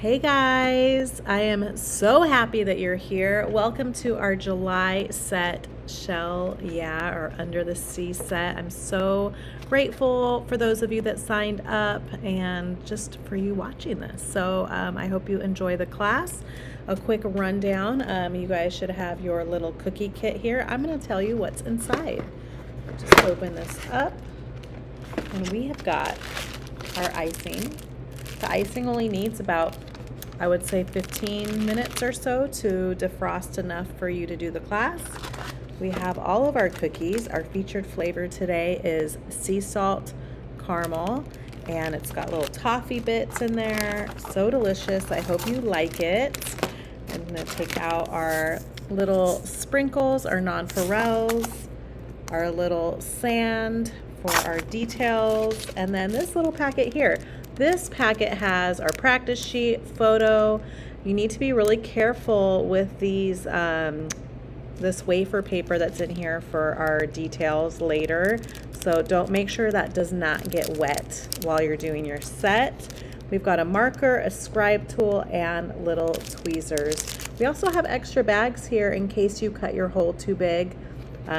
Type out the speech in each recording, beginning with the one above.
Hey guys, I am so happy that you're here. Welcome to our July set shell, or under the sea set. I'm so grateful for those of you that signed up and just for you watching this. So I hope you enjoy the class. A quick rundown, you guys should have your little cookie kit here. I'm going to tell you what's inside. Just open this up and we have got our icing. The icing only needs about, I would say, 15 minutes or so to defrost enough for you to do the class. We have all of our cookies. Our featured flavor today is sea salt caramel, and it's got little toffee bits in there. So delicious. I hope you like it. I'm going to take out our little sprinkles, our nonpareils, our little sand for our details, and then this little packet here. This packet has our practice sheet, photo. You need to be really careful with these, this wafer paper that's in here for our details later. So make sure that does not get wet while you're doing your set. We've got a marker, a scribe tool, and little tweezers. We also have extra bags here in case you cut your hole too big.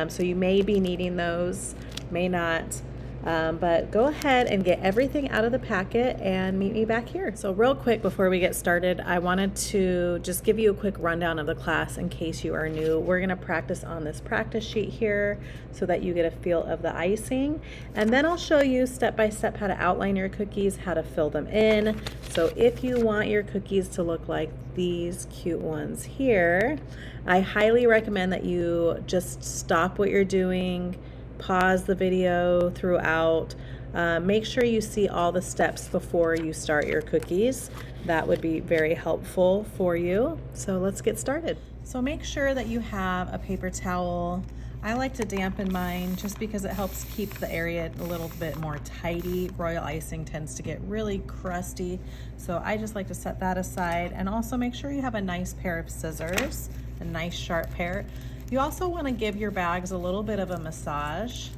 So you may be needing those, may not. But go ahead and get everything out of the packet and meet me back here. So real quick before we get started, I wanted to just give you a quick rundown of the class in case you are new. We're going to practice on this practice sheet here so that you get a feel of the icing. And then I'll show you step by step how to outline your cookies, how to fill them in. So if you want your cookies to look like these cute ones here, I highly recommend that you just stop what you're doing, pause the video throughout. Make sure you see all the steps before you start your cookies. That would be very helpful for you. So let's get started. So make sure that you have a paper towel. I like to dampen mine just because it helps keep the area a little bit more tidy. Royal icing tends to get really crusty, so I just like to set that aside. And also make sure you have a nice pair of scissors, a nice sharp pair. You also want to give your bags a little bit of a massage,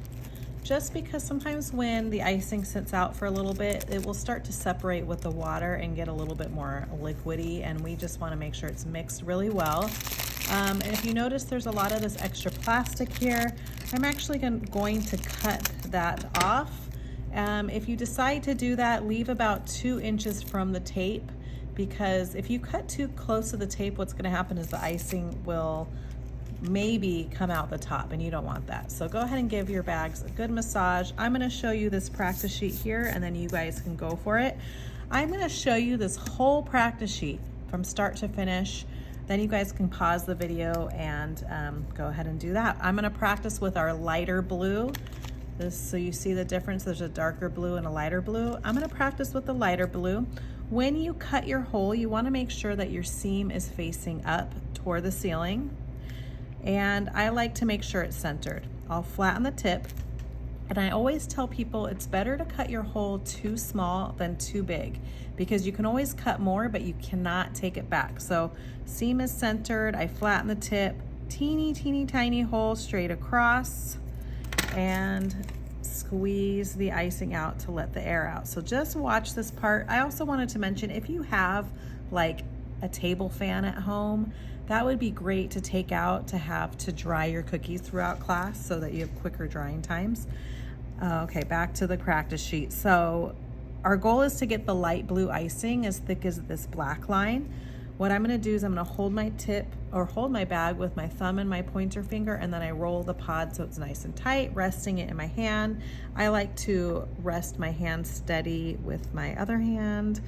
just because sometimes when the icing sits out for a little bit, it will start to separate with the water and get a little bit more liquidy, and we just want to make sure it's mixed really well. And if you notice there's a lot of this extra plastic here, I'm actually going to cut that off. If you decide to do that, leave about 2 inches from the tape, because if you cut too close to the tape, what's going to happen is the icing will maybe come out the top, and you don't want that. So go ahead and give your bags a good massage. I'm going to show you this practice sheet here, and then you guys can go for it. I'm going to show you this whole practice sheet from start to finish. Then you guys can pause the video and go ahead and do that. I'm going to practice with our lighter blue. So you see the difference, there's a darker blue and a lighter blue. I'm going to practice with the lighter blue. When you cut your hole, you want to make sure that your seam is facing up toward the ceiling. And I like to make sure it's centered. I'll flatten the tip, and I always tell people it's better to cut your hole too small than too big, because you can always cut more, but you cannot take it back. So seam is centered, I flatten the tip, teeny tiny hole straight across, and squeeze the icing out to let the air out. So just watch this part. I also wanted to mention, if you have like a table fan at home, that would be great to take out to have to dry your cookies throughout class so that you have quicker drying times. Okay, back to the practice sheet. So our goal is to get the light blue icing as thick as this black line. What I'm gonna do is I'm gonna hold my tip, or hold my bag with my thumb and my pointer finger, and then I roll the pod so it's nice and tight, resting it in my hand. I like to rest my hand steady with my other hand.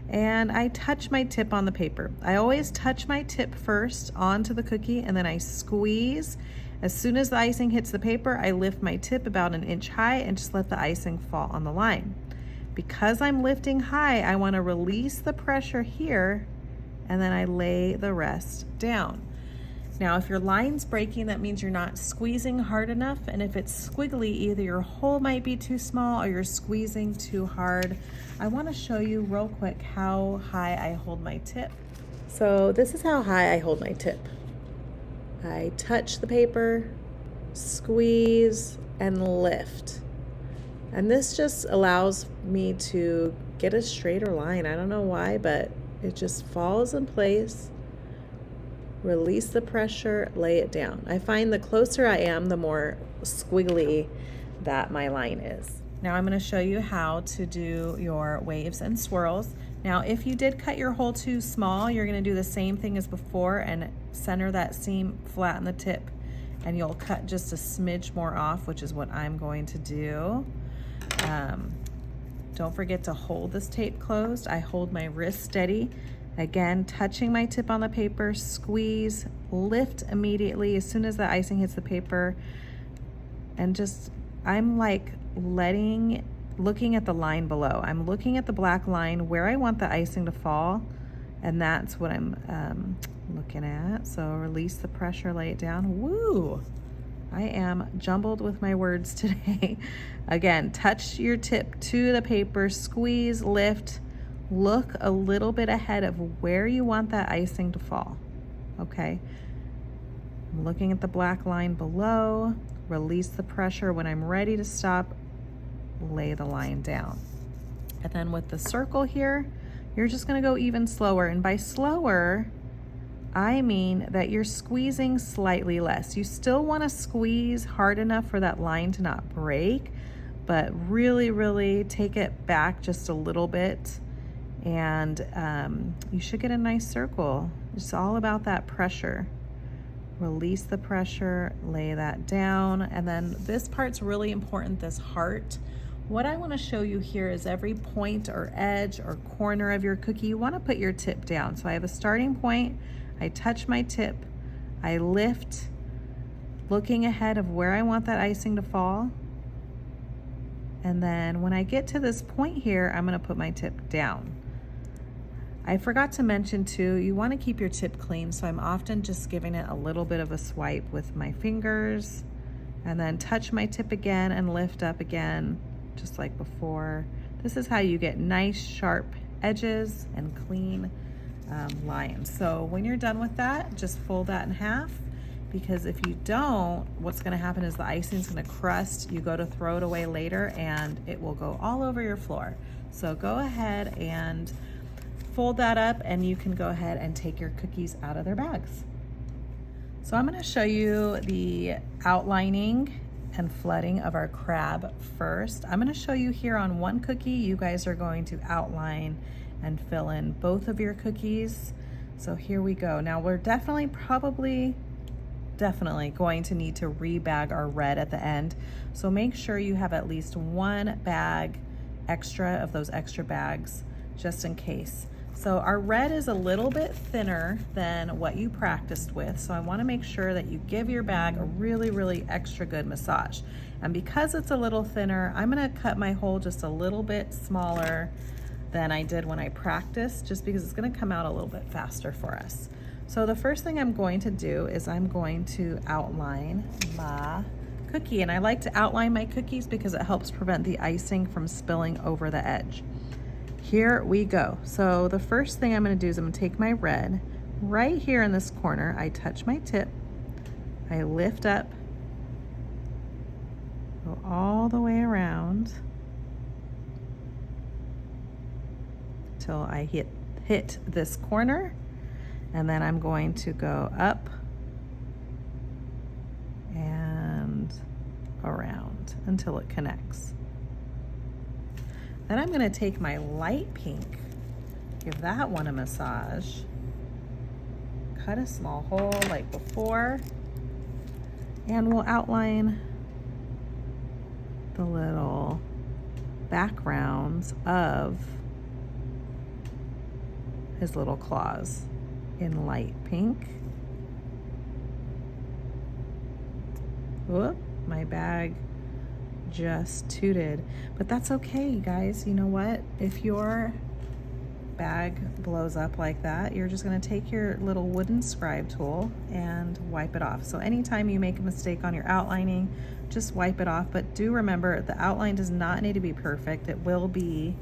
And I touch my tip on the paper. I always touch my tip first onto the cookie, and then I squeeze. As soon as the icing hits the paper, I lift my tip about 1 inch high and just let the icing fall on the line. Because I'm lifting high, I want to release the pressure here, and then I lay the rest down. Now, if your line's breaking, that means you're not squeezing hard enough, and if it's squiggly, either your hole might be too small or you're squeezing too hard. I want to show you real quick how high I hold my tip. So this is how high I hold my tip. I touch the paper, squeeze, and lift. And this just allows me to get a straighter line. I don't know why, but it just falls in place. Release the pressure, lay it down. I find the closer I am, the more squiggly that my line is. Now I'm going to show you how to do your waves and swirls. Now if you did cut your hole too small, you're going to do the same thing as before and center that seam flat on the tip, and you'll cut just a smidge more off, which is what I'm going to do. Don't forget to hold this tape closed. I hold my wrist steady. Again, touching my tip on the paper, squeeze, lift immediately as soon as the icing hits the paper, and just, I'm like looking at the line below. I'm looking at the black line where I want the icing to fall, and that's what I'm looking at. So release the pressure, lay it down. Woo! I am jumbled with my words today. Again, touch your tip to the paper, squeeze, lift, look a little bit ahead of where you want that icing to fall, okay? I'm looking at the black line below, release the pressure. When I'm ready to stop, lay the line down. And then with the circle here, you're just gonna go even slower. And by slower, I mean that you're squeezing slightly less. You still wanna squeeze hard enough for that line to not break, but really, really take it back just a little bit, and you should get a nice circle. It's all about that pressure. Release the pressure, lay that down, and then this part's really important, this heart. What I want to show you here is every point or edge or corner of your cookie, you want to put your tip down. So I have a starting point, I touch my tip, I lift, looking ahead of where I want that icing to fall, and then when I get to this point here, I'm going to put my tip down. I forgot to mention too, you want to keep your tip clean, so I'm often just giving it a little bit of a swipe with my fingers, and then touch my tip again and lift up again, just like before. This is how you get nice sharp edges and clean lines. So when you're done with that, just fold that in half, because if you don't, what's going to happen is the icing is going to crust. You go to throw it away later and it will go all over your floor. So go ahead and fold that up, and you can go ahead and take your cookies out of their bags. So I'm going to show you the outlining and flooding of our crab first. I'm going to show you here on one cookie. You guys are going to outline and fill in both of your cookies. So here we go. Now we're definitely going to need to rebag our red at the end. So make sure you have at least one bag extra of those extra bags, just in case. So our red is a little bit thinner than what you practiced with, so I want to make sure that you give your bag a really, really extra good massage. And because it's a little thinner, I'm going to cut my hole just a little bit smaller than I did when I practiced, just because it's going to come out a little bit faster for us. So the first thing I'm going to do is I'm going to outline my cookie, and I like to outline my cookies because it helps prevent the icing from spilling over the edge. Here we go. So the first thing I'm going to do is I'm going to take my red right here in this corner. I touch my tip, I lift up, go all the way around till I hit this corner, and then I'm going to go up and around until it connects. Then I'm going to take my light pink, give that one a massage, cut a small hole like before, and we'll outline the little backgrounds of his little claws in light pink. Whoop, my bag just tooted, but that's okay, guys. You know what? If your bag blows up like that, you're just going to take your little wooden scribe tool and wipe it off. So anytime you make a mistake on your outlining, just wipe it off. But do remember, the outline does not need to be perfect. It will be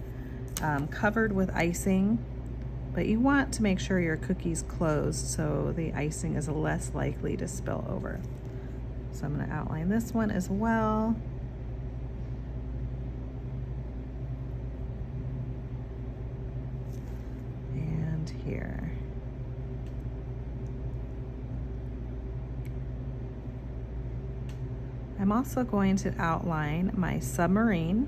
covered with icing, but you want to make sure your cookie's closed so the icing is less likely to spill over. So I'm going to outline this one as well. here. I'm also going to outline my submarine.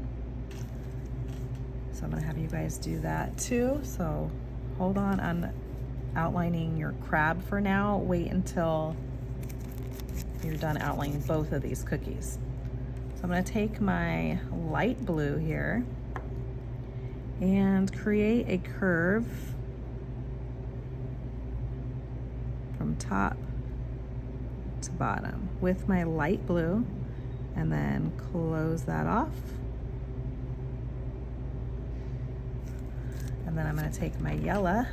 So I'm gonna have you guys do that too. So hold on outlining your crab for now. Wait until you're done outlining both of these cookies. So I'm gonna take my light blue here and create a curve from top to bottom with my light blue, and then close that off. And then I'm gonna take my yellow.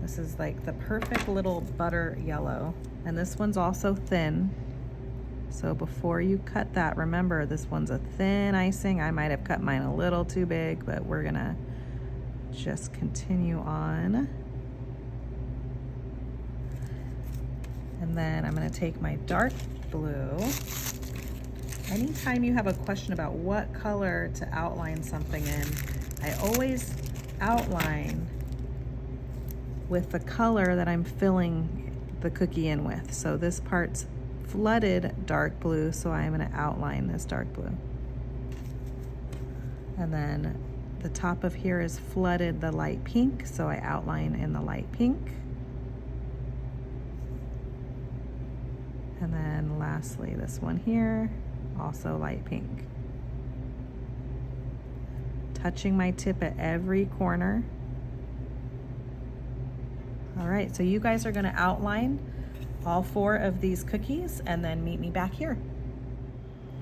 This is like the perfect little butter yellow. And this one's also thin. So before you cut that, remember this one's a thin icing. I might have cut mine a little too big, but we're gonna just continue on. And then I'm gonna take my dark blue. Anytime you have a question about what color to outline something in, I always outline with the color that I'm filling the cookie in with. So this part's flooded dark blue, so I'm gonna outline this dark blue. And then the top of here is flooded the light pink, so I outline in the light pink. And then lastly, this one here, also light pink. Touching my tip at every corner. All right, so you guys are gonna outline all 4 of these cookies and then meet me back here.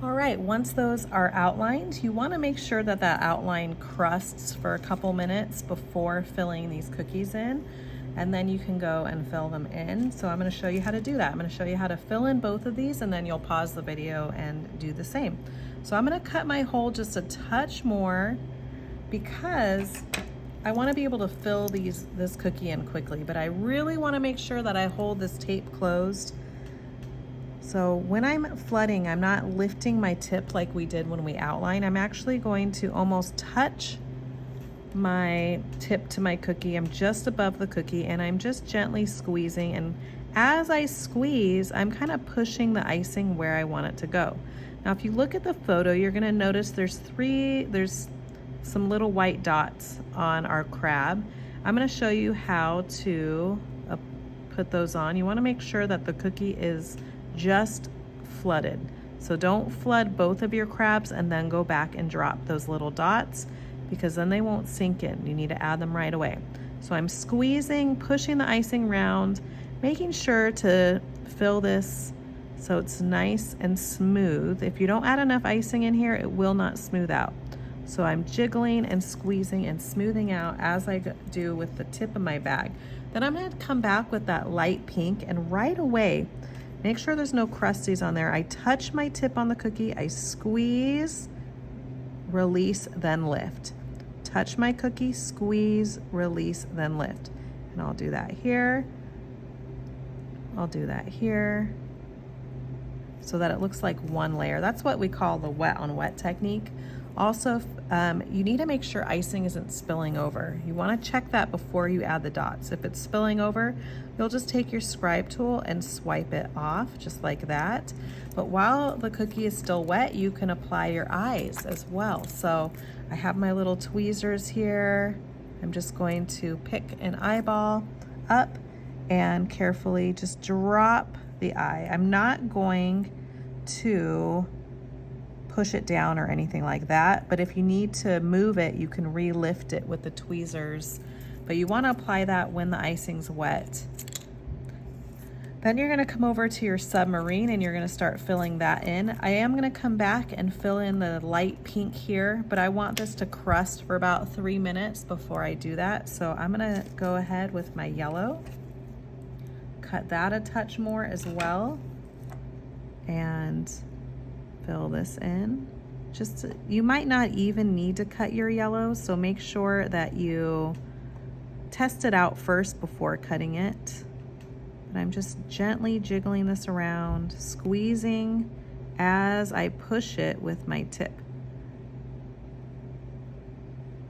All right, once those are outlined, you wanna make sure that that outline crusts for a couple minutes before filling these cookies in, and then you can go and fill them in. So I'm gonna show you how to do that. I'm gonna show you how to fill in both of these, and then you'll pause the video and do the same. So I'm gonna cut my hole just a touch more because I wanna be able to fill this cookie in quickly, but I really wanna make sure that I hold this tape closed. So when I'm flooding, I'm not lifting my tip like we did when we outline. I'm actually going to almost touch my tip to my cookie. I'm just above the cookie and I'm just gently squeezing, and as I squeeze, I'm kind of pushing the icing where I want it to go. Now if you look at the photo, you're gonna notice there's some little white dots on our crab. I'm gonna show you how to put those on. You wanna make sure that the cookie is just flooded. So don't flood both of your crabs and then go back and drop those little dots, because then they won't sink in. You need to add them right away. So I'm squeezing, pushing the icing around, making sure to fill this so it's nice and smooth. If you don't add enough icing in here, it will not smooth out. So I'm jiggling and squeezing and smoothing out as I do with the tip of my bag. Then I'm gonna come back with that light pink, and right away, make sure there's no crusties on there. I touch my tip on the cookie, I squeeze, release, then lift. Touch my cookie, squeeze, release, then lift. And I'll do that here. I'll do that here, so that it looks like one layer. That's what we call the wet on wet technique. Also, you need to make sure icing isn't spilling over. You wanna check that before you add the dots. If it's spilling over, you'll just take your scribe tool and swipe it off, just like that. But while the cookie is still wet, you can apply your eyes as well. So I have my little tweezers here. I'm just going to pick an eyeball up and carefully just drop the eye. I'm not going to push it down or anything like that, but if you need to move it, you can re-lift it with the tweezers, but you want to apply that when the icing's wet. Then you're going to come over to your submarine and you're going to start filling that in. I am going to come back and fill in the light pink here, but I want this to crust for about 3 minutes before I do that. So I'm going to go ahead with my yellow, cut that a touch more as well, and fill this in. You might not even need to cut your yellow, so make sure that you test it out first before cutting it. But I'm just gently jiggling this around, squeezing as I push it with my tip.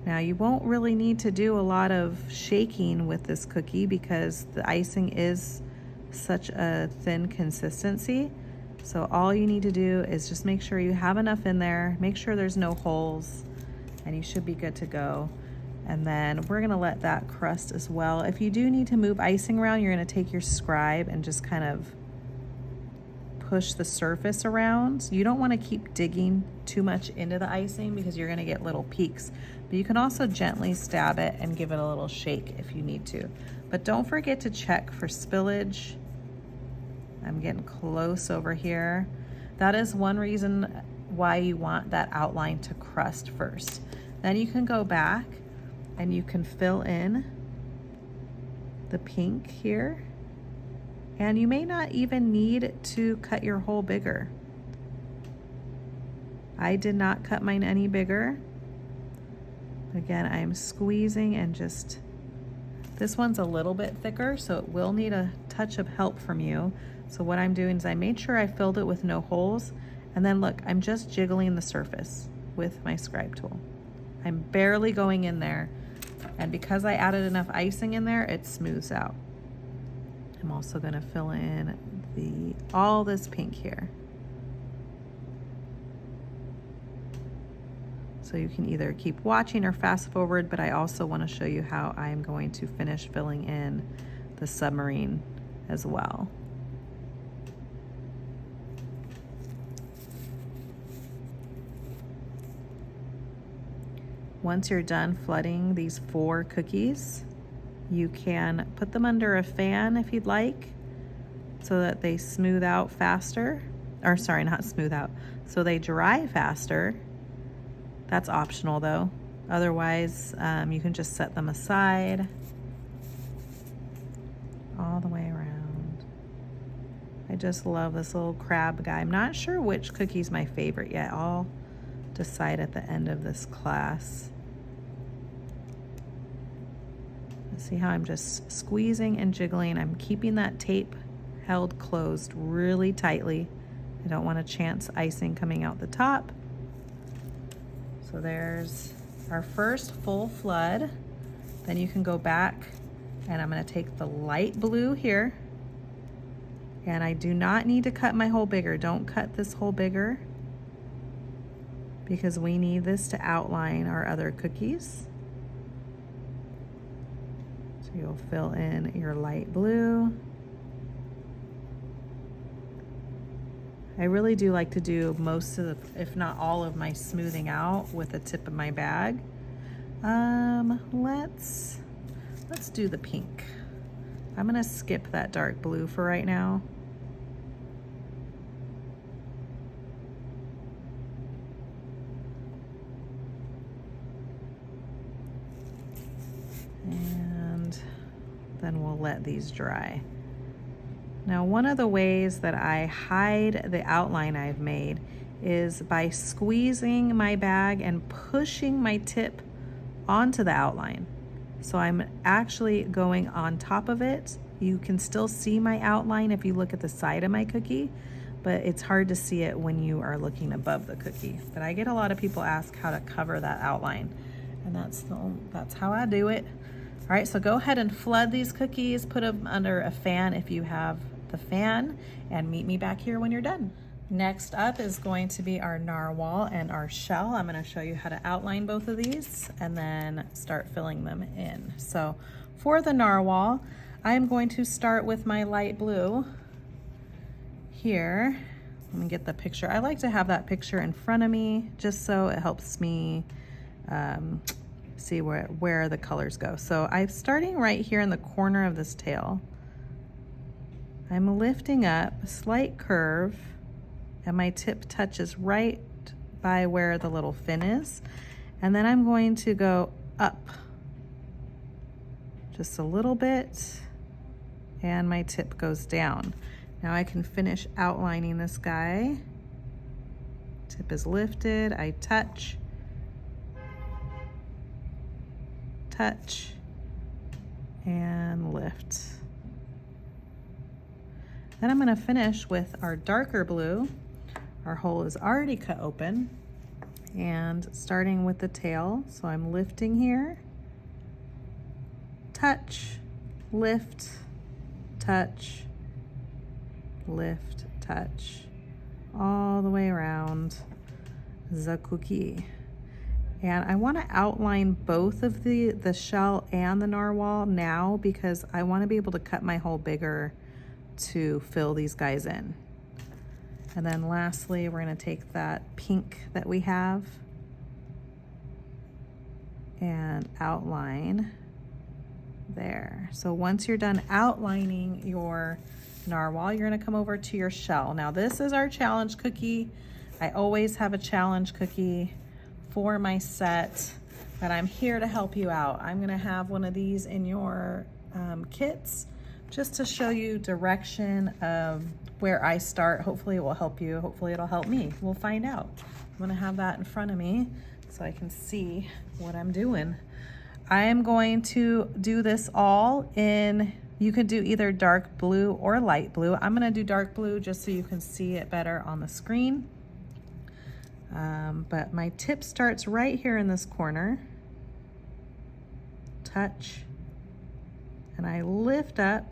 Now you won't really need to do a lot of shaking with this cookie because the icing is such a thin consistency. So all you need to do is just make sure you have enough in there, make sure there's no holes, and you should be good to go. And then we're gonna let that crust as well. If you do need to move icing around, you're gonna take your scribe and just kind of push the surface around. You don't wanna keep digging too much into the icing because you're gonna get little peaks. But you can also gently stab it and give it a little shake if you need to. But don't forget to check for spillage. I'm getting close over here. That is one reason why you want that outline to crust first. Then you can go back and you can fill in the pink here. And you may not even need to cut your hole bigger. I did not cut mine any bigger. Again, I'm squeezing and just, this one's a little bit thicker, so it will need a touch of help from you. So what I'm doing is I made sure I filled it with no holes. And then look, I'm just jiggling the surface with my scribe tool. I'm barely going in there. And because I added enough icing in there, it smooths out. I'm also gonna fill in all this pink here. So you can either keep watching or fast forward, but I also wanna show you how I'm going to finish filling in the submarine as well. Once you're done flooding these 4 cookies, you can put them under a fan if you'd like so that they smooth out faster. Or sorry, not smooth out, so they dry faster. That's optional though. Otherwise, you can just set them aside all the way around. I just love this little crab guy. I'm not sure which cookie's my favorite yet. I'll decide at the end of this class. See how I'm just squeezing and jiggling. I'm keeping that tape held closed really tightly. I don't want a chance icing coming out the top. So there's our first full flood. Then you can go back and I'm gonna take the light blue here. And I do not need to cut my hole bigger. Don't cut this hole bigger because we need this to outline our other cookies. So you'll fill in your light blue. I really do like to do most of the, if not all of my smoothing out with the tip of my bag. Let's do the pink. I'm gonna skip that dark blue for right now. And then we'll let these dry. Now, one of the ways that I hide the outline I've made is by squeezing my bag and pushing my tip onto the outline. So I'm actually going on top of it. You can still see my outline if you look at the side of my cookie, but it's hard to see it when you are looking above the cookie. But I get a lot of people ask how to cover that outline, and that's how I do it. All right, so go ahead and flood these cookies, put them under a fan if you have the fan, and meet me back here when you're done. Next up is going to be our narwhal and our shell. I'm gonna show you how to outline both of these and then start filling them in. So for the narwhal, I am going to start with my light blue here. Let me get the picture. I like to have that picture in front of me just so it helps me see where the colors go. So I'm starting right here in the corner of this tail. I'm lifting up a slight curve and my tip touches right by where the little fin is. And then I'm going to go up just a little bit and my tip goes down. Now I can finish outlining this guy. Tip is lifted, I touch, and lift. Then I'm gonna finish with our darker blue. Our hole is already cut open. And starting with the tail, so I'm lifting here, touch, lift, touch, lift, touch, all the way around the cookie. And I want to outline both of the shell and the narwhal now because I want to be able to cut my hole bigger to fill these guys in. And then lastly, we're going to take that pink that we have and outline there. So once you're done outlining your narwhal, you're going to come over to your shell. Now this is our challenge cookie. I always have a challenge cookie for my set, but I'm here to help you out. I'm going to have one of these in your kits just to show you direction of where I start. Hopefully it will help you. Hopefully it'll help me. We'll find out. I'm going to have that in front of me so I can see what I'm doing. I am going to do this all in, you could do either dark blue or light blue. I'm going to do dark blue just so you can see it better on the screen. But my tip starts right here in this corner. Touch. And I lift up.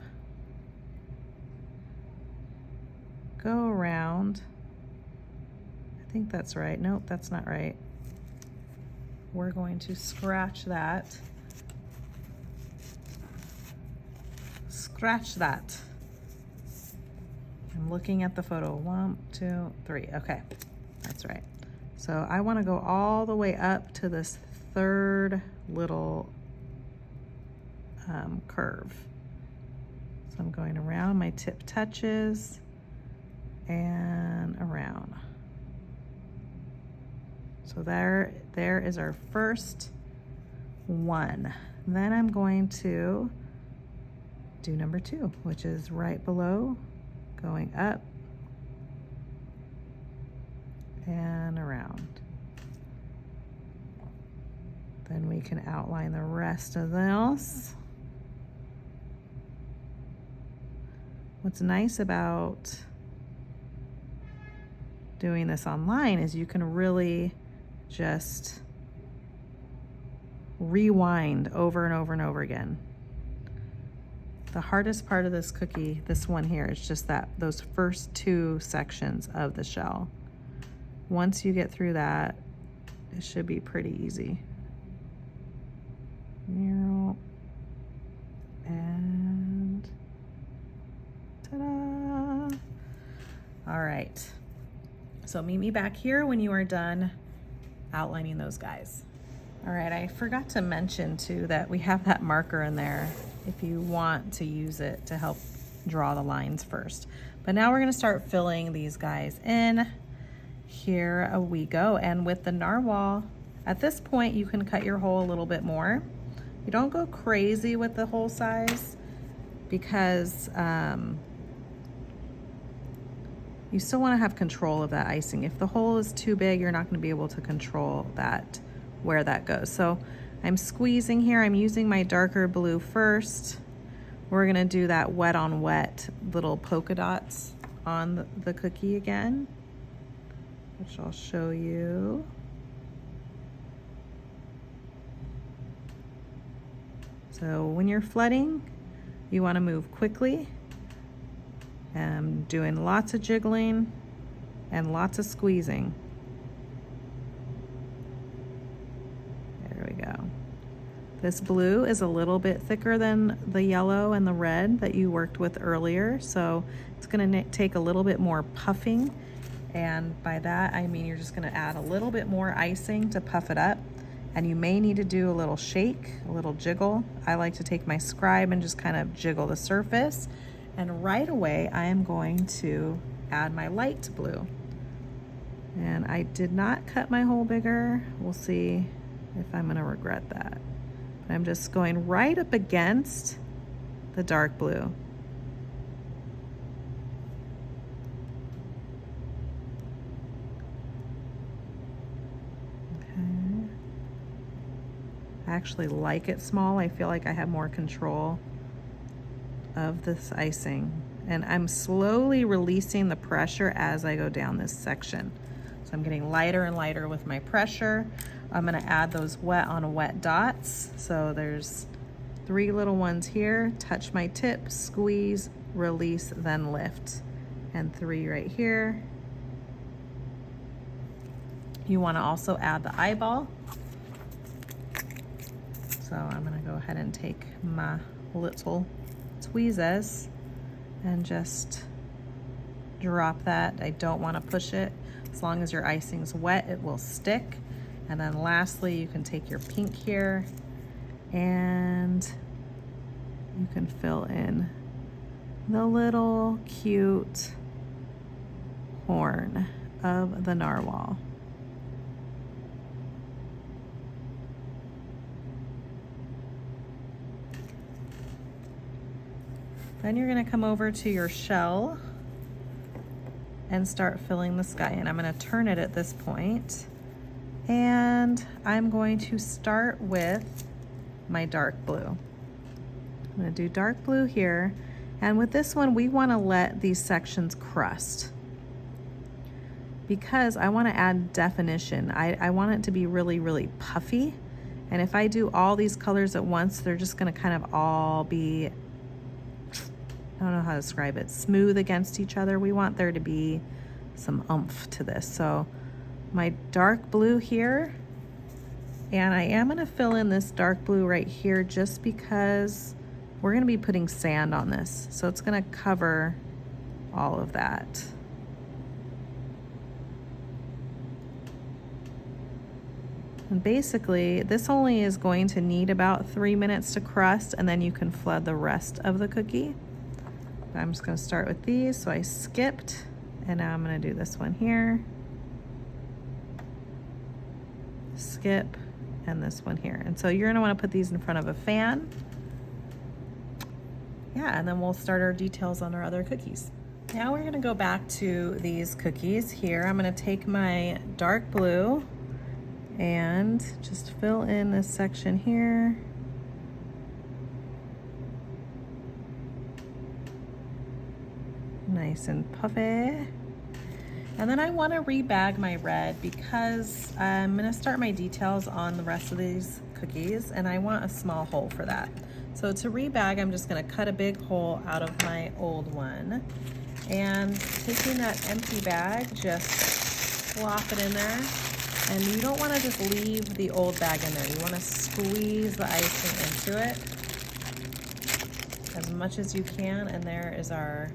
Go around. I think that's right. Nope, that's not right. We're going to scratch that. Scratch that. I'm looking at the photo. 1, 2, 3. Okay, that's right. So I want to go all the way up to this third little curve. So I'm going around, my tip touches, and around. So there is our first one. Then I'm going to do number 2, which is right below, going up and around. Then we can outline the rest of those. What's nice about doing this online is you can really just rewind over and over and over again. The hardest part of this cookie, this one here, is just those first 2 sections of the shell. Once you get through that, it should be pretty easy. Narrow and ta-da! All right, so meet me back here when you are done outlining those guys. All right, I forgot to mention too that we have that marker in there if you want to use it to help draw the lines first. But now we're gonna start filling these guys in. Here we go. And with the narwhal, at this point you can cut your hole a little bit more. You don't go crazy with the hole size because you still want to have control of that icing. If the hole is too big, you're not going to be able to control that, where that goes. So I'm squeezing here. I'm using my darker blue first. We're going to do that wet on wet little polka dots on the cookie again, which I'll show you. So when you're flooding, you want to move quickly. Doing lots of jiggling and lots of squeezing. There we go. This blue is a little bit thicker than the yellow and the red that you worked with earlier, so it's going to take a little bit more puffing, and by that I mean you're just going to add a little bit more icing to puff it up, and you may need to do a little shake, a little jiggle. I like to take my scribe and just kind of jiggle the surface, and right away I am going to add my light blue. And I did not cut my hole bigger. We'll see if I'm going to regret that. But I'm just going right up against the dark blue. Okay. I actually like it small. I feel like I have more control of this icing. And I'm slowly releasing the pressure as I go down this section. So I'm getting lighter and lighter with my pressure. I'm gonna add those wet on wet dots. So there's 3 little ones here. Touch my tip, squeeze, release, then lift. And 3 right here. You wanna also add the eyeball. So I'm gonna go ahead and take my little tweezers and just drop that. I don't wanna push it. As long as your icing's wet, it will stick. And then lastly, you can take your pink here and you can fill in the little cute horn of the narwhal. Then you're gonna come over to your shell and start filling the sky. And I'm gonna turn it at this point. And I'm going to start with my dark blue. I'm gonna do dark blue here. And with this one, we wanna let these sections crust because I wanna add definition. I want it to be really, really puffy. And if I do all these colors at once, they're just gonna kind of all be, I don't know how to describe it, smooth against each other. We want there to be some oomph to this. So my dark blue here, and I am gonna fill in this dark blue right here just because we're gonna be putting sand on this. So it's gonna cover all of that. And basically, this only is going to need about 3 minutes to crust, and then you can flood the rest of the cookie. But I'm just gonna start with these. So I skipped, and now I'm gonna do this one here. Skip, and this one here. And so you're gonna wanna put these in front of a fan. Yeah, and then we'll start our details on our other cookies. Now we're gonna go back to these cookies here. I'm gonna take my dark blue and just fill in this section here. Nice and puffy. And then I want to rebag my red because I'm going to start my details on the rest of these cookies, and I want a small hole for that. So to rebag, I'm just going to cut a big hole out of my old one, and taking that empty bag, just flop it in there. And you don't want to just leave the old bag in there. You want to squeeze the icing into it as much as you can. And there is our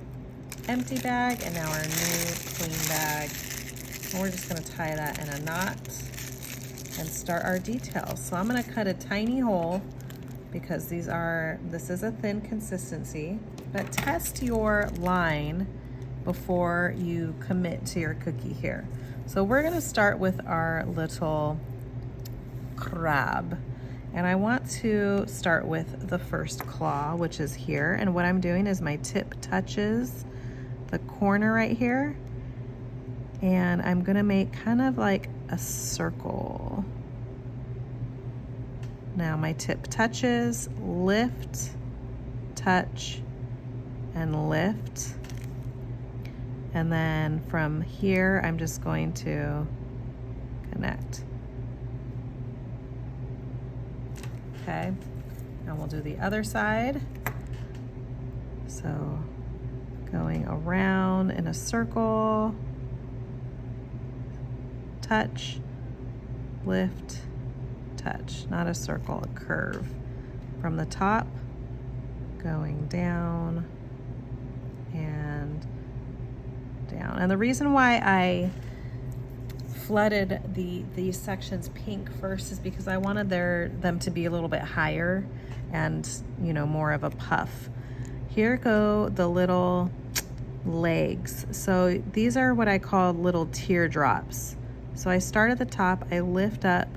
empty bag, and now our new clean bag. And we're just gonna tie that in a knot and start our details. So I'm gonna cut a tiny hole because this is a thin consistency, but test your line before you commit to your cookie here. So we're gonna start with our little crab. And I want to start with the first claw, which is here. And what I'm doing is my tip touches the corner right here, and I'm gonna make kind of like a circle. Now my tip touches, lift, touch, and lift. And then from here, I'm just going to connect. Okay, and we'll do the other side. So going around in a circle, touch, lift, touch, not a circle, a curve. From the top, going down and down. And the reason why I flooded these sections pink first is because I wanted them to be a little bit higher and, you know, more of a puff. Here go the little legs. So these are what I call little teardrops. So I start at the top, I lift up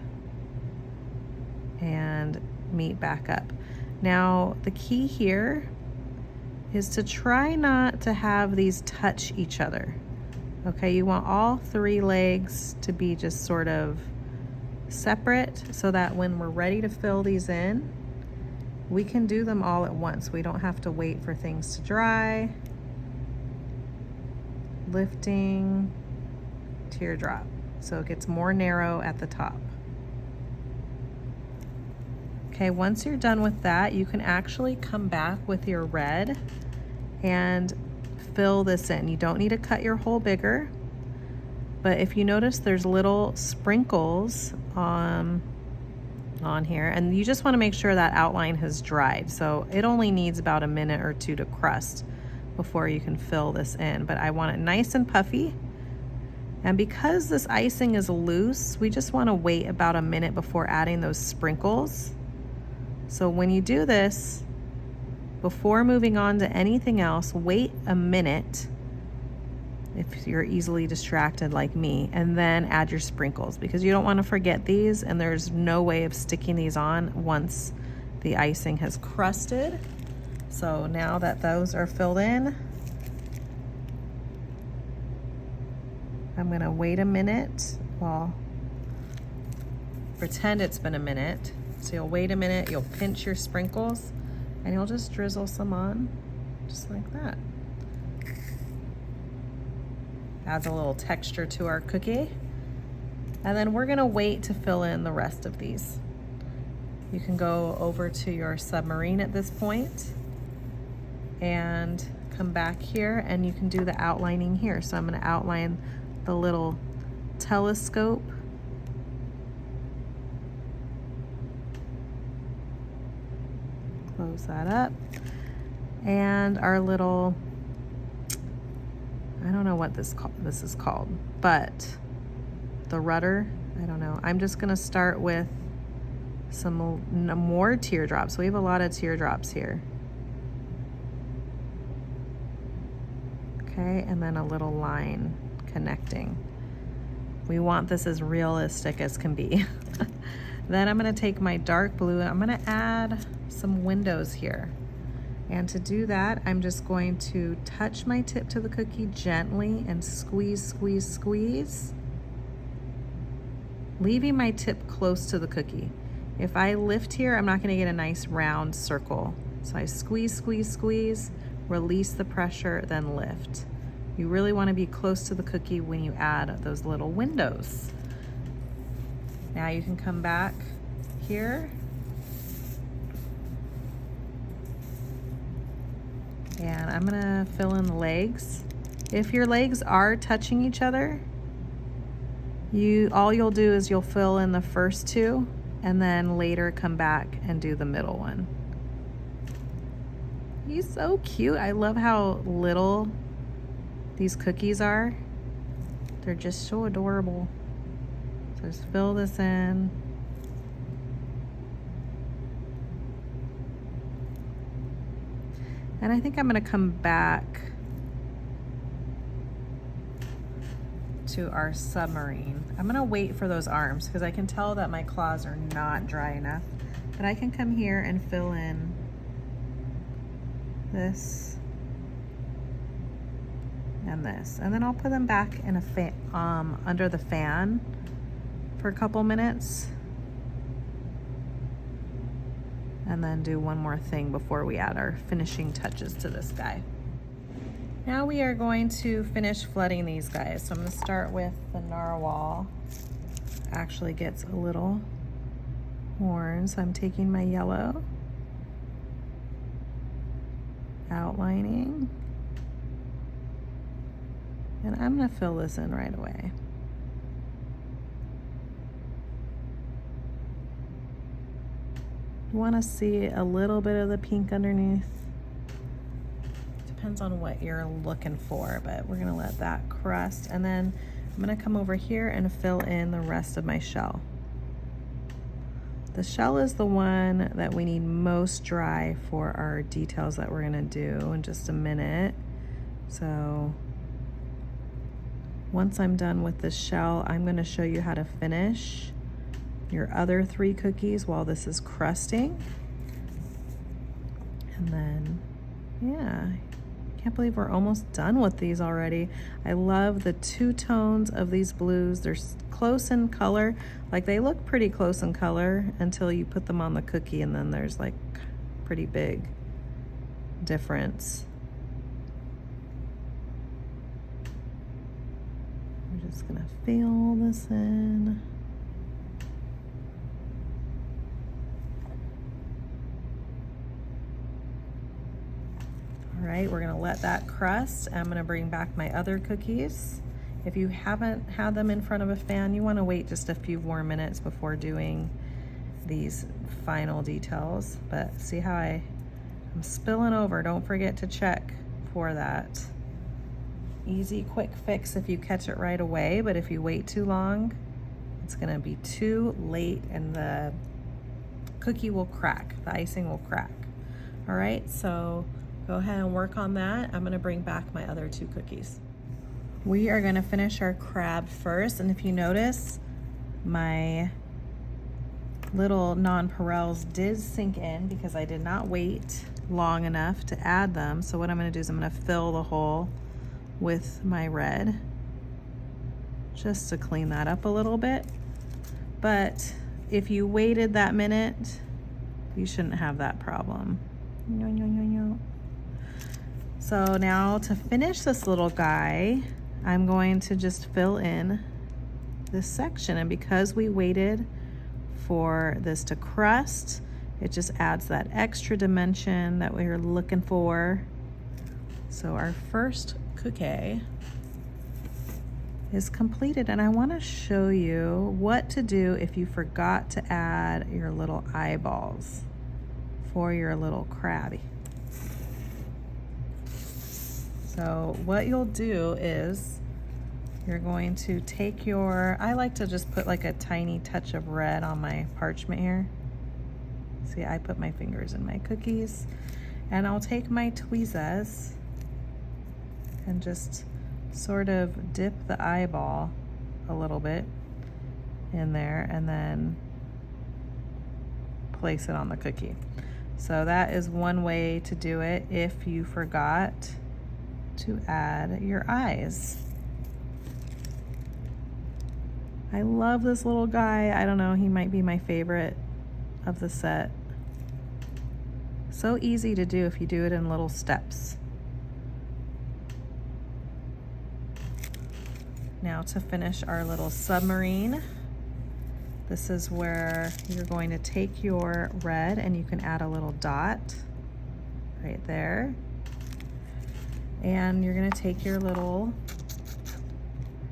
and meet back up. Now the key here is to try not to have these touch each other. Okay, you want all 3 legs to be just sort of separate so that when we're ready to fill these in, we can do them all at once. We don't have to wait for things to dry. Lifting, teardrop. so it gets more narrow at the top. Okay, once you're done with that, you can actually come back with your red and fill this in. You don't need to cut your hole bigger, but if you notice there's little sprinkles on here, and you just want to make sure that outline has dried. So it only needs about a minute or two to crust before you can fill this in, but I want it nice and puffy. And because this icing is loose, we just want to wait about a minute before adding those sprinkles. So when you do this, before moving on to anything else, wait a minute if you're easily distracted like me, and then add your sprinkles, because you don't want to forget these, and there's no way of sticking these on once the icing has crusted. So now that those are filled in, I'm gonna wait a minute. Well, pretend it's been a minute. So you'll wait a minute, you'll pinch your sprinkles, and you'll just drizzle some on, just like that. Adds a little texture to our cookie. And then we're gonna wait to fill in the rest of these. You can go over to your submarine at this point and come back here, and you can do the outlining here. So I'm gonna outline the little telescope. Close that up. And our little, I don't know what this is called, but the rudder, I don't know. I'm just gonna start with some more teardrops. We have a lot of teardrops here. Okay, and then a little line connecting. We want this as realistic as can be. Then I'm gonna take my dark blue and I'm gonna add some windows here. And to do that, I'm just going to touch my tip to the cookie gently and squeeze, squeeze, squeeze, leaving my tip close to the cookie. If I lift here, I'm not gonna get a nice round circle. So I squeeze, squeeze, squeeze, release the pressure, then lift. You really wanna be close to the cookie when you add those little windows. Now you can come back here and I'm gonna fill in the legs. If your legs are touching each other, all you'll do is you'll fill in the first two and then later come back and do the middle one. He's so cute. I love how little these cookies are. They're just so adorable. So just fill this in. And I think I'm gonna come back to our submarine. I'm gonna wait for those arms because I can tell that my claws are not dry enough. But I can come here and fill in this and this. And then I'll put them back in a fan, under the fan for a couple minutes. And then do one more thing before we add our finishing touches to this guy. Now we are going to finish flooding these guys. So I'm gonna start with the narwhal. Actually gets a little horn, so I'm taking my yellow, outlining, and I'm gonna fill this in right away. You wanna see a little bit of the pink underneath. Depends on what you're looking for, but we're gonna let that crust. And then I'm gonna come over here and fill in the rest of my shell. The shell is the one that we need most dry for our details that we're gonna do in just a minute. So once I'm done with the shell, I'm gonna show you how to finish your other 3 cookies while this is crusting. And then, yeah, can't believe we're almost done with these already. I love the 2 tones of these blues. They're close in color. Like they look pretty close in color until you put them on the cookie, and then there's like pretty big difference. I'm Just gonna fill this in. All right, we're gonna let that crust. I'm gonna bring back my other cookies. If you haven't had them in front of a fan, you wanna wait just a few more minutes before doing these final details. But see how I'm spilling over. Don't forget to check for that. Easy, quick fix if you catch it right away, but if you wait too long, it's gonna be too late and the cookie will crack, the icing will crack. All right, so go ahead and work on that. I'm gonna bring back my other two cookies. We are gonna finish our crab first, and if you notice, my little nonpareils did sink in because I did not wait long enough to add them. So what I'm gonna do is I'm gonna fill the hole with my red just to clean that up a little bit. But if you waited that minute, you shouldn't have that problem. So now to finish this little guy, I'm going to just fill in this section, and because we waited for this to crust, it just adds that extra dimension that we were looking for. So our first cookie is completed, and I want to show you what to do if you forgot to add your little eyeballs for your little crabby. So what you'll do is you're going to take your, I like to just put like a tiny touch of red on my parchment here. See, I put my fingers in my cookies, and I'll take my tweezers and just sort of dip the eyeball a little bit in there and then place it on the cookie. So that is one way to do it if you forgot to add your eyes. I love this little guy. I don't know, he might be my favorite of the set. So easy to do if you do it in little steps. Now to finish our little submarine, this is where you're going to take your red and you can add a little dot right there. And you're gonna take your little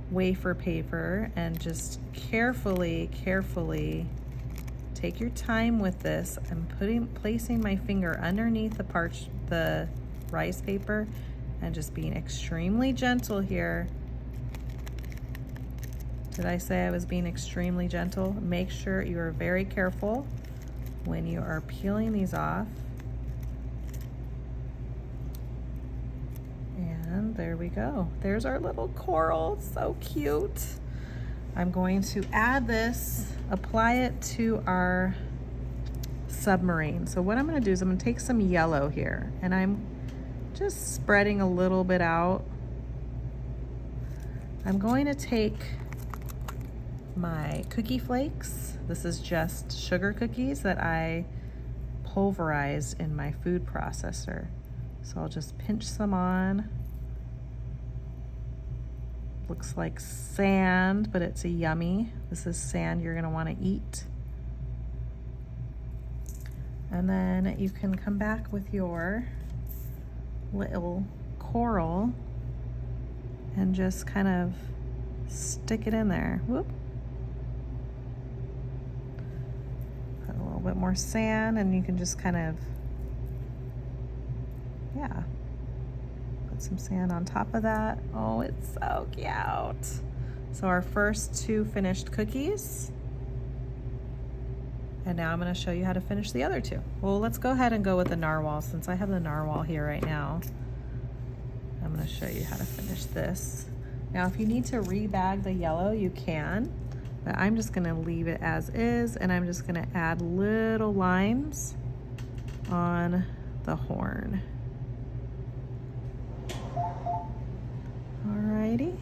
wafer paper and just carefully take your time with this. I'm placing my finger underneath the rice paper and just being extremely gentle here. Did I say I was being extremely gentle? Make sure you are very careful when you are peeling these off. And there we go. There's our little coral, so cute. I'm going to add this, apply it to our submarine. So what I'm gonna do is I'm gonna take some yellow here, and I'm just spreading a little bit out. I'm going to take my cookie flakes. This is just sugar cookies that I pulverized in my food processor. So I'll just pinch some on. Looks like sand, but it's a yummy. This is sand you're gonna wanna eat. And then you can come back with your little coral and just kind of stick it in there. Whoop. Put a little bit more sand and you can just kind of, yeah, put some sand on top of that. Oh, it's so cute. So our first two finished cookies. And now I'm gonna show you how to finish the other two. Well, let's go ahead and go with the narwhal since I have the narwhal here right now. I'm gonna show you how to finish this. Now, if you need to rebag the yellow, you can, but I'm just gonna leave it as is, and I'm just gonna add little lines on the horn. Alrighty.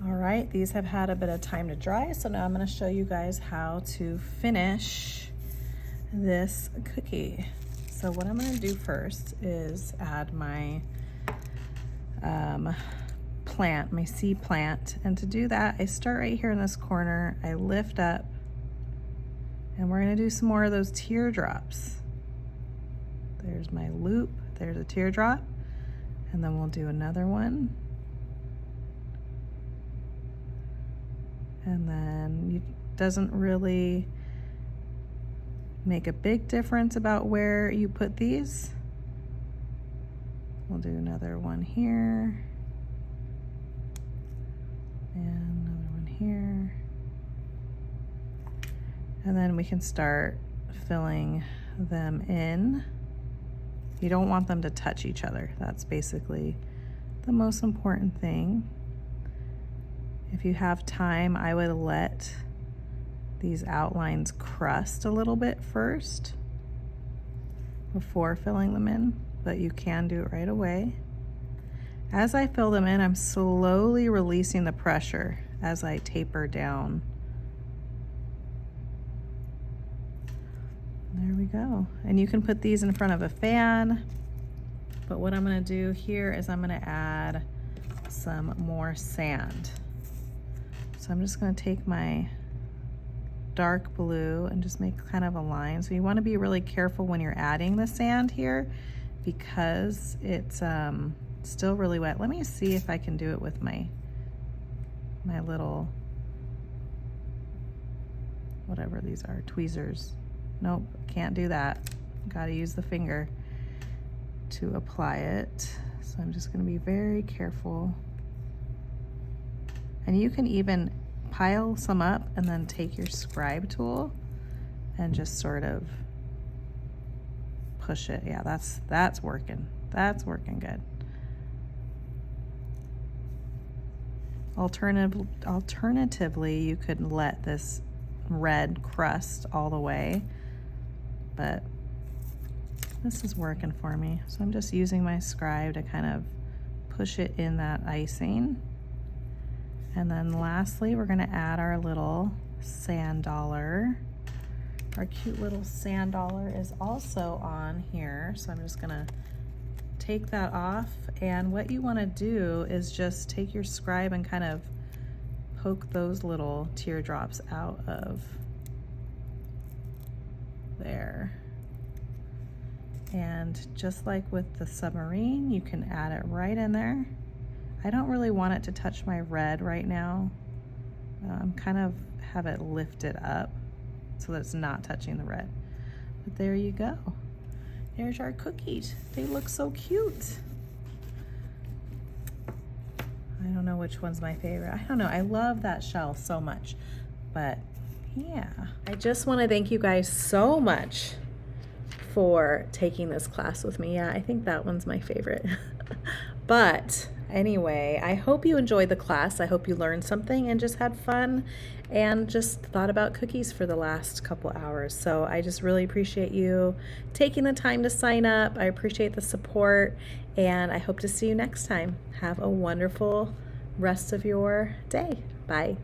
All right, these have had a bit of time to dry, so now I'm gonna show you guys how to finish this cookie. So what I'm gonna do first is add my plant, my seed plant. And to do that, I start right here in this corner, I lift up, and we're gonna do some more of those teardrops. There's my loop, there's a teardrop, and then we'll do another one. And then it doesn't really make a big difference about where you put these. We'll do another one here, and another one here. And then we can start filling them in. You don't want them to touch each other. That's basically the most important thing. If you have time, I would let these outlines crust a little bit first before filling them in, but you can do it right away. As I fill them in, I'm slowly releasing the pressure as I taper down. There we go. And you can put these in front of a fan, but what I'm gonna do here is I'm gonna add some more sand. So I'm just gonna take my dark blue and just make kind of a line. So you wanna be really careful when you're adding the sand here because it's still really wet. Let me see if I can do it with my little, whatever these are, tweezers. Nope, can't do that. Gotta use the finger to apply it. So I'm just gonna be very careful. And you can even pile some up and then take your scribe tool and just sort of push it. Yeah, that's working. That's working good. Alternatively, you could let this red crust all the way, but this is working for me. So I'm just using my scribe to kind of push it in that icing. And then lastly, we're gonna add our little sand dollar. Our cute little sand dollar is also on here. So I'm just gonna take that off. And what you wanna do is just take your scribe and kind of poke those little teardrops out of there. And just like with the submarine, you can add it right in there. I don't really want it to touch my red right now. Kind of have it lifted up so that it's not touching the red. But there you go. There's our cookies. They look so cute. I don't know which one's my favorite. I don't know. I love that shell so much. But yeah, I just want to thank you guys so much for taking this class with me. Yeah, I think that one's my favorite. But anyway, I hope you enjoyed the class. I hope you learned something and just had fun and just thought about cookies for the last couple hours. So I just really appreciate you taking the time to sign up. I appreciate the support, and I hope to see you next time. Have a wonderful rest of your day. Bye.